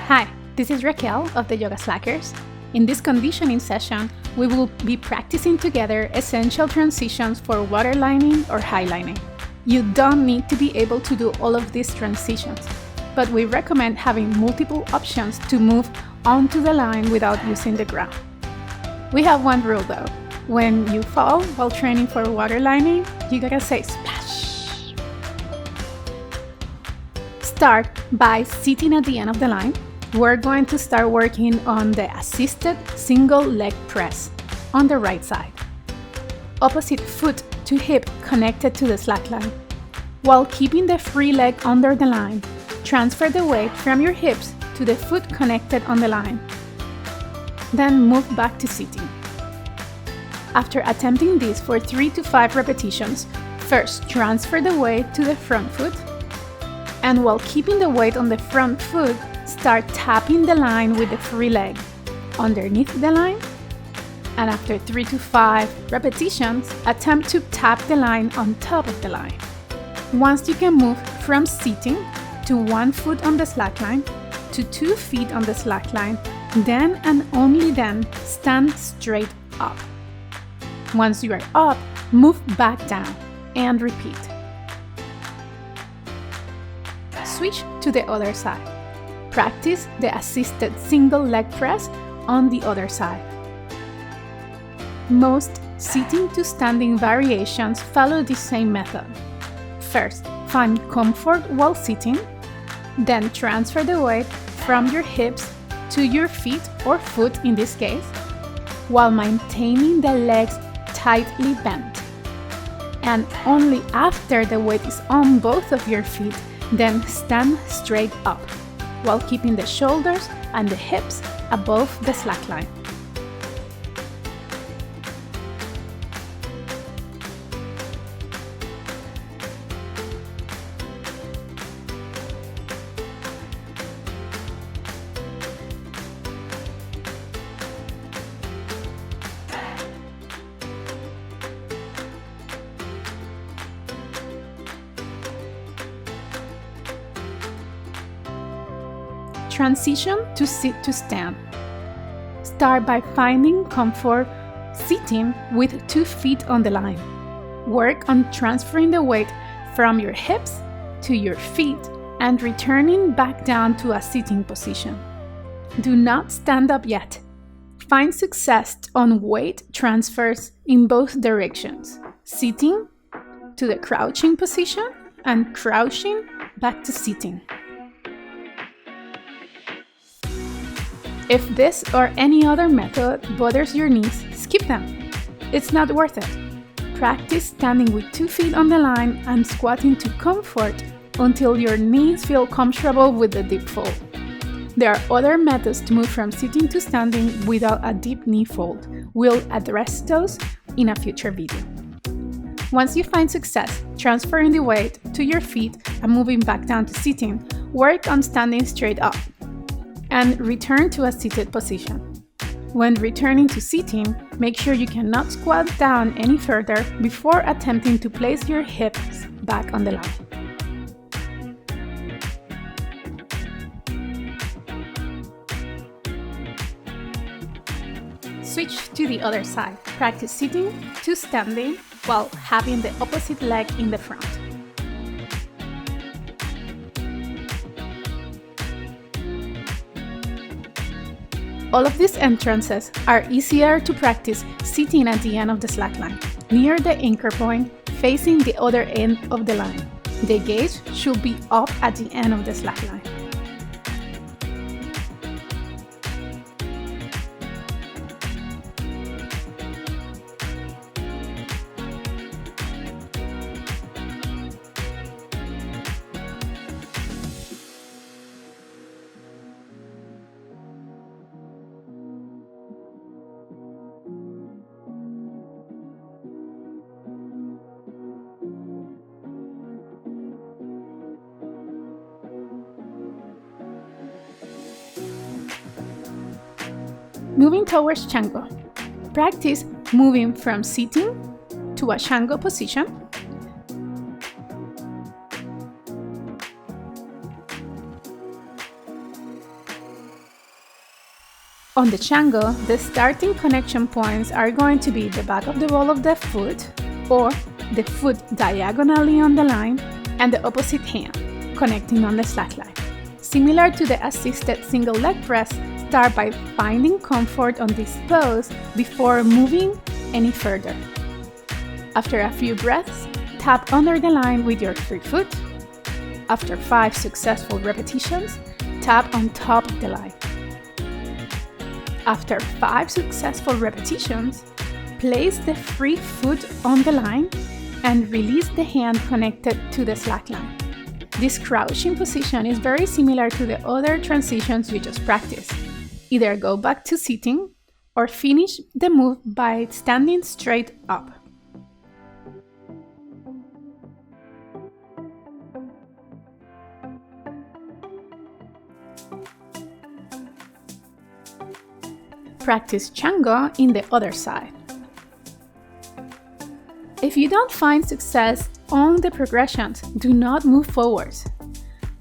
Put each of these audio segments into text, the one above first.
Hi, this is Raquel of the YogaSlackers. In this conditioning session, we will be practicing together essential transitions for waterlining or highlining. You don't need to be able to do all of these transitions, but we recommend having multiple options to move onto the line without using the ground. We have one rule though. When you fall while training for waterlining, you gotta say splash. Start by sitting at the end of the line. We're going to start working on the assisted single leg press on the right side. Opposite foot to hip connected to the slackline. While keeping the free leg under the line, transfer the weight from your hips to the foot connected on the line. Then move back to sitting. After attempting this for 3 to 5 repetitions, first transfer the weight to the front foot, and while keeping the weight on the front foot, start tapping the line with the free leg underneath the line, and after 3 to 5 repetitions, attempt to tap the line on top of the line. Once you can move from sitting to 1 foot on the slackline to 2 feet on the slackline, then and only then stand straight up. Once you are up, move back down and repeat. Switch to the other side. Practice the assisted single leg press on the other side. Most sitting to standing variations follow the same method. First, find comfort while sitting, then transfer the weight from your hips to your feet or foot in this case, while maintaining the legs tightly bent. And only after the weight is on both of your feet, then stand straight up, while keeping the shoulders and the hips above the slackline. Transition to sit to stand. Start by finding comfort sitting with 2 feet on the line. Work on transferring the weight from your hips to your feet and returning back down to a sitting position. Do not stand up yet. Find success on weight transfers in both directions, sitting to the crouching position and crouching back to sitting. If this or any other method bothers your knees, skip them. It's not worth it. Practice standing with 2 feet on the line and squatting to comfort until your knees feel comfortable with the deep fold. There are other methods to move from sitting to standing without a deep knee fold. We'll address those in a future video. Once you find success transferring the weight to your feet and moving back down to sitting, work on standing straight up and return to a seated position. When returning to sitting, make sure you cannot squat down any further before attempting to place your hips back on the line. Switch to the other side. Practice sitting to standing while having the opposite leg in the front. All of these entrances are easier to practice sitting at the end of the slackline, near the anchor point, facing the other end of the line. The gauge should be up at the end of the slackline. Moving towards Chango. Practice moving from sitting to a Chango position. On the Chango, the starting connection points are going to be the back of the ball of the foot, or the foot diagonally on the line, and the opposite hand, connecting on the slackline. Similar to the assisted single leg press, start by finding comfort on this pose before moving any further. After a few breaths, tap under the line with your free foot. After 5 successful repetitions, tap on top of the line. After 5 successful repetitions, place the free foot on the line and release the hand connected to the slackline. This crouching position is very similar to the other transitions you just practiced. Either go back to sitting or finish the move by standing straight up. Practice Chango in the other side. If you don't find success on the progressions, do not move forwards.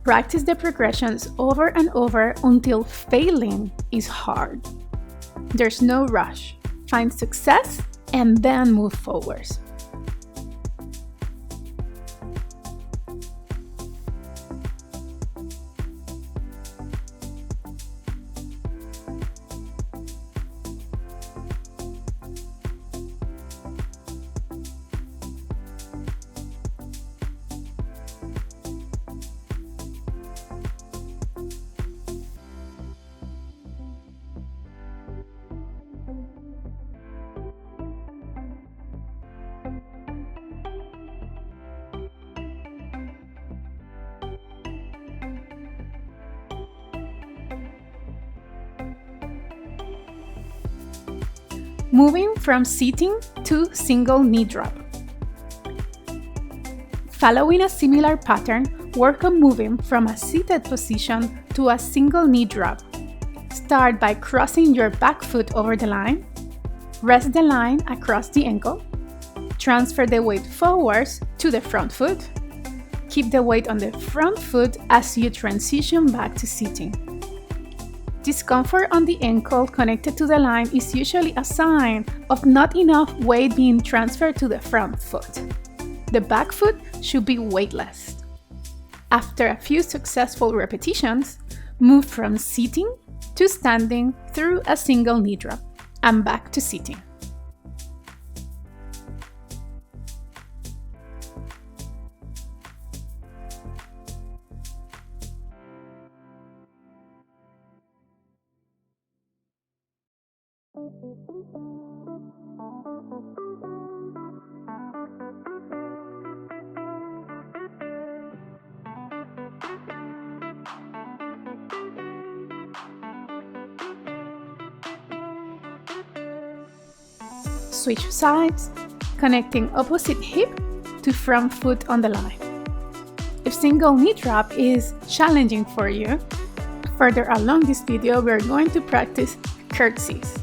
Practice the progressions over and over until failing is hard. There's no rush. Find success and then move forwards. Moving from sitting to single knee drop. Following a similar pattern, work on moving from a seated position to a single knee drop. Start by crossing your back foot over the line. Rest the line across the ankle. Transfer the weight forwards to the front foot. Keep the weight on the front foot as you transition back to sitting. Discomfort on the ankle connected to the line is usually a sign of not enough weight being transferred to the front foot. The back foot should be weightless. After a few successful repetitions, move from sitting to standing through a single knee drop and back to sitting. Switch sides, connecting opposite hip to front foot on the line. If single knee drop is challenging for you, further along this video we're going to practice curtsies.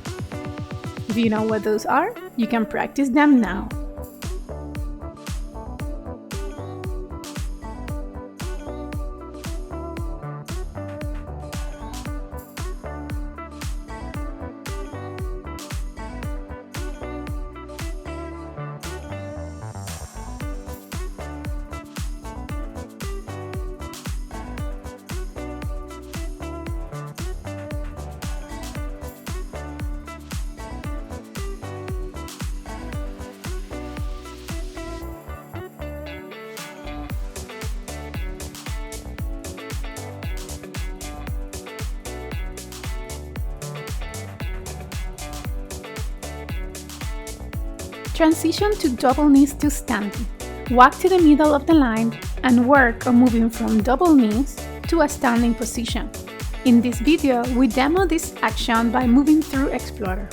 If you know what those are, you can practice them now. Transition to double knees to standing. Walk to the middle of the line and work on moving from double knees to a standing position. In this video, we demo this action by moving through Explorer.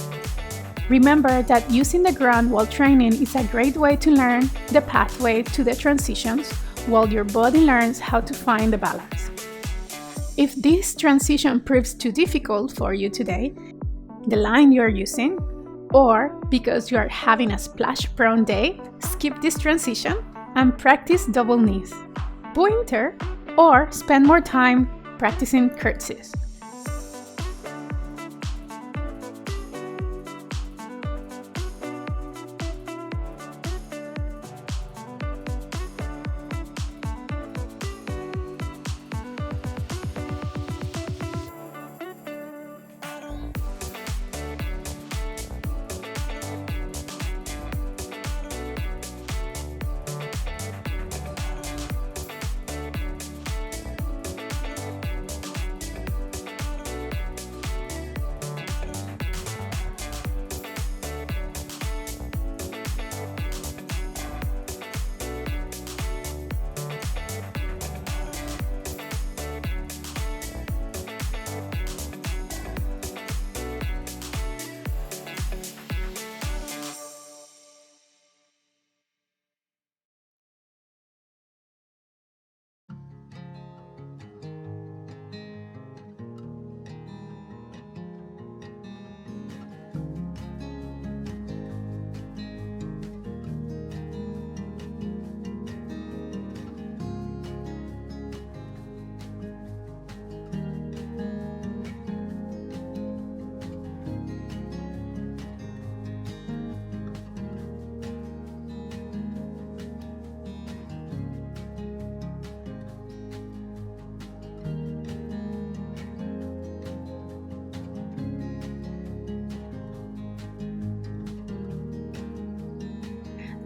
Remember that using the ground while training is a great way to learn the pathway to the transitions while your body learns how to find the balance. If this transition proves too difficult for you today, the line you're using, or because you are having a splash-prone day, skip this transition and practice double knees, pointer, or spend more time practicing curtsies.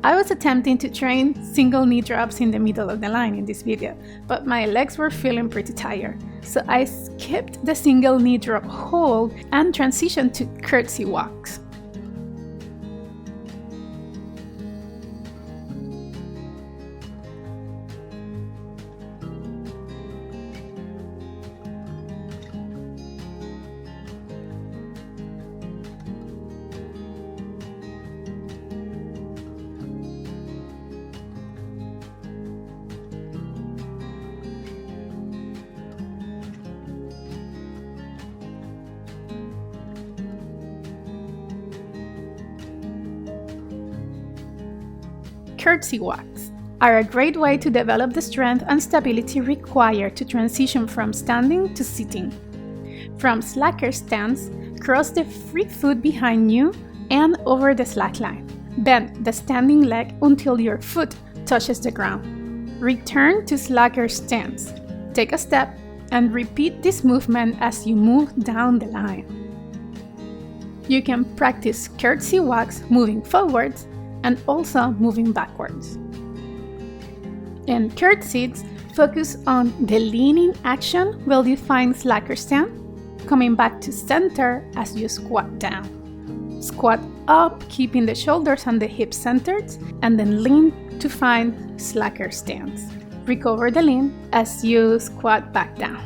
I was attempting to train single knee drops in the middle of the line in this video, but my legs were feeling pretty tired, so I skipped the single knee drop hold and transitioned to curtsy walks. Curtsy walks are a great way to develop the strength and stability required to transition from standing to sitting. From slacker stance, cross the free foot behind you and over the slackline. Bend the standing leg until your foot touches the ground. Return to slacker stance. Take a step and repeat this movement as you move down the line. You can practice curtsy walks moving forwards and also moving backwards. In curtsies, focus on the leaning action while you find slacker stand, coming back to center as you squat down. Squat up, keeping the shoulders and the hips centered, and then lean to find slacker stance. Recover the lean as you squat back down.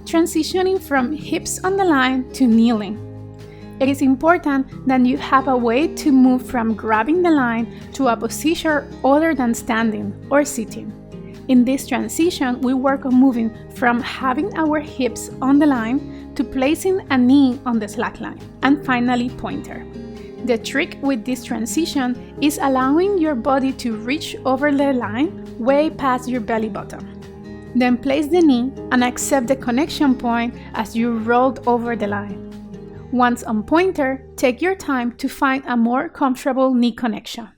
Transitioning from hips on the line to kneeling. It is important that you have a way to move from grabbing the line to a position other than standing or sitting. In this transition, we work on moving from having our hips on the line to placing a knee on the slack line, and finally pointer. The trick with this transition is allowing your body to reach over the line way past your belly button. Then place the knee and accept the connection point as you rolled over the line. Once on pointer, take your time to find a more comfortable knee connection.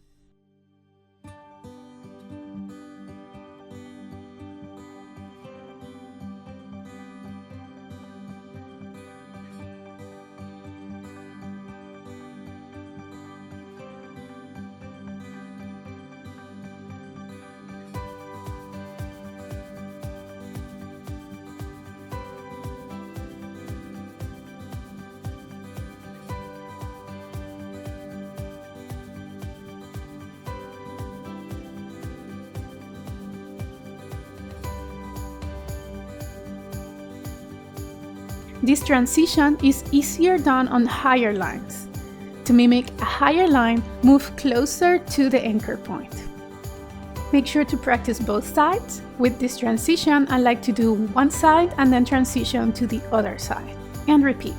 This transition is easier done on higher lines. To mimic a higher line, move closer to the anchor point. Make sure to practice both sides. With this transition, I like to do one side and then transition to the other side, and repeat.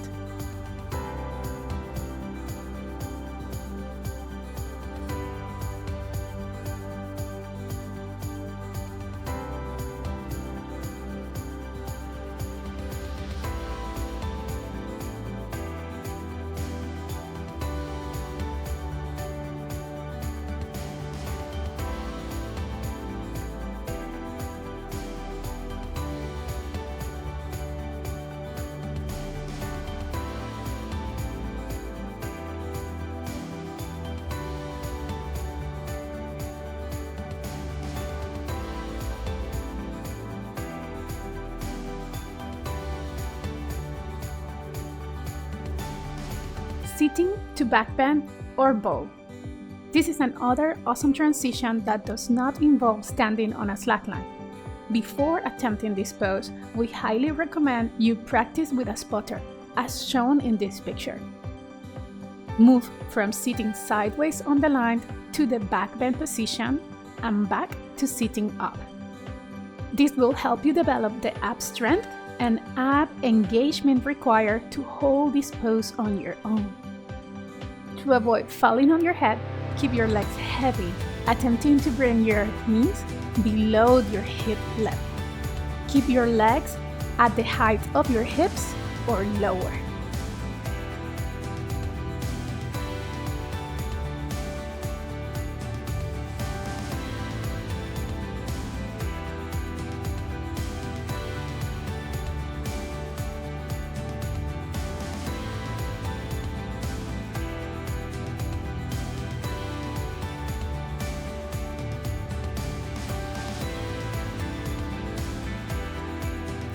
Sitting to back bend or bow. This is another awesome transition that does not involve standing on a slackline. Before attempting this pose, we highly recommend you practice with a spotter, as shown in this picture. Move from sitting sideways on the line to the back bend position and back to sitting up. This will help you develop the ab strength and ab engagement required to hold this pose on your own. To avoid falling on your head, Keep your legs heavy, attempting to bring your knees below your hip level. Keep your legs at the height of your hips or lower.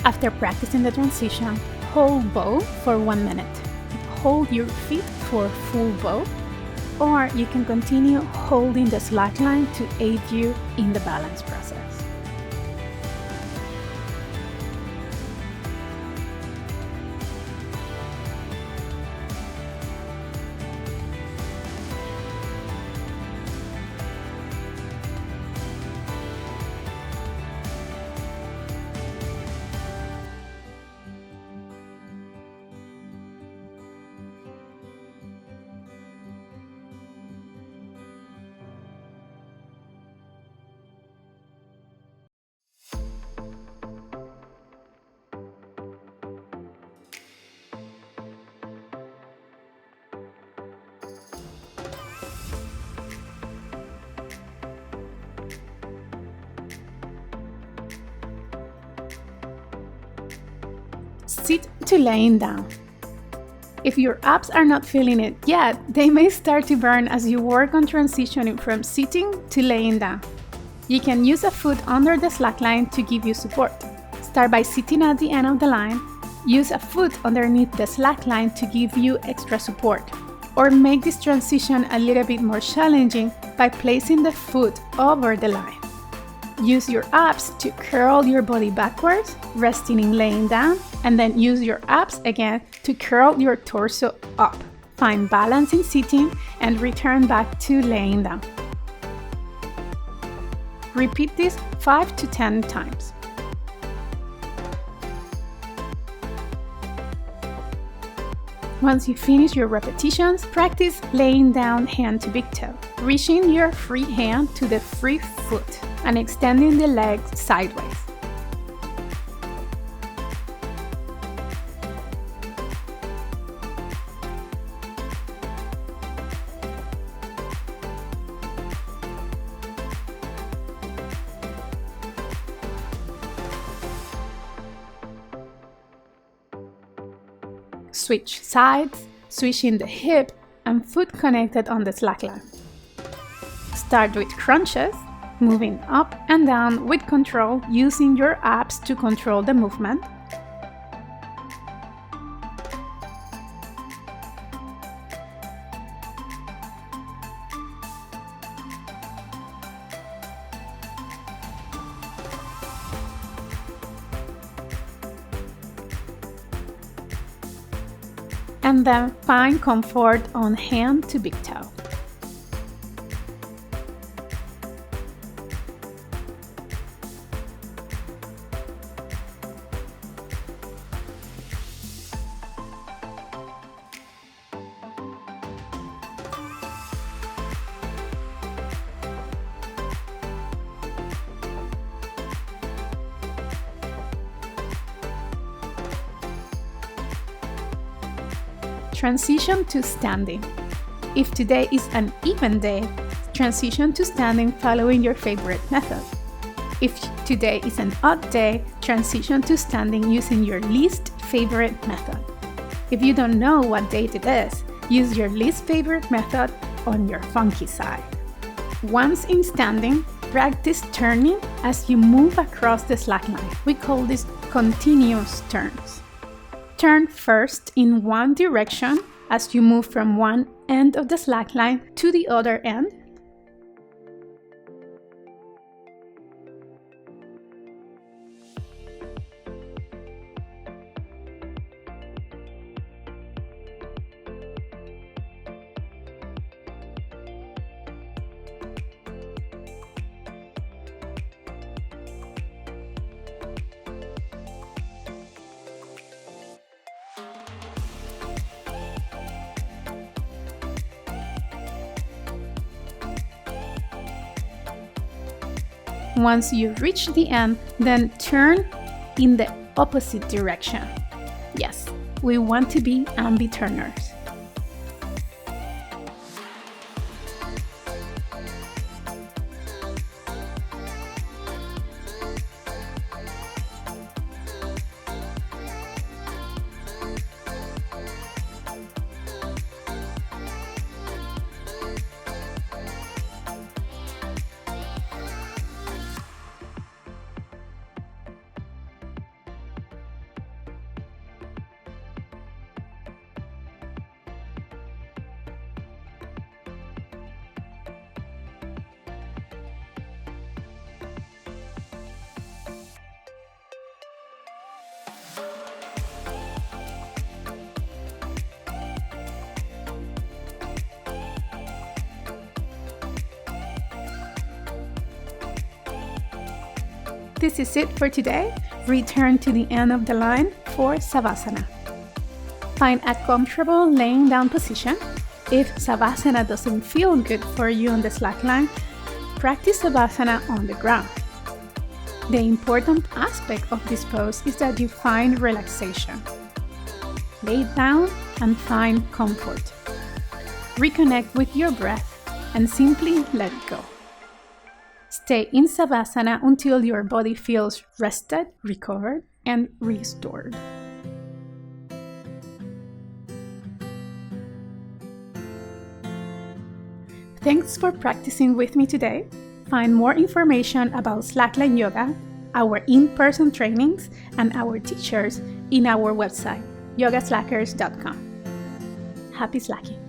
After practicing the transition, hold bow for 1 minute. Hold your feet for full bow, or you can continue holding the slackline to aid you in the balance process. Sit to laying down. If your abs are not feeling it yet, they may start to burn as you work on transitioning from sitting to laying down. You can use a foot under the slackline to give you support. Start by sitting at the end of the line. Use a foot underneath the slackline to give you extra support. Or make this transition a little bit more challenging by placing the foot over the line. Use your abs to curl your body backwards, resting in laying down, and then use your abs again to curl your torso up. Find balance in sitting and return back to laying down. Repeat this 5 to 10 times. Once you finish your repetitions, practice laying down hand to big toe, reaching your free hand to the free foot and extending the leg sideways. Switch sides, switching the hip and foot connected on the slackline. Start with crunches, moving up and down with control, using your abs to control the movement. And then find comfort on hand to big toe. Transition to standing. If today is an even day, transition to standing following your favorite method. If today is an odd day, transition to standing using your least favorite method. If you don't know what date it is, use your least favorite method on your funky side. Once in standing, practice turning as you move across the slackline. We call this continuous turns. Turn first in one direction as you move from one end of the slackline to the other end. Once you reach the end, then turn in the opposite direction. Yes, we want to be ambi-turners. This is it for today. Return to the end of the line for Savasana. Find a comfortable laying down position. If Savasana doesn't feel good for you on the slackline, practice Savasana on the ground. The important aspect of this pose is that you find relaxation. Lay down and find comfort. Reconnect with your breath and simply let it go. Stay in Savasana until your body feels rested, recovered, and restored. Thanks for practicing with me today. Find more information about Slackline Yoga, our in-person trainings, and our teachers in our website, YogaSlackers.com. Happy slacking!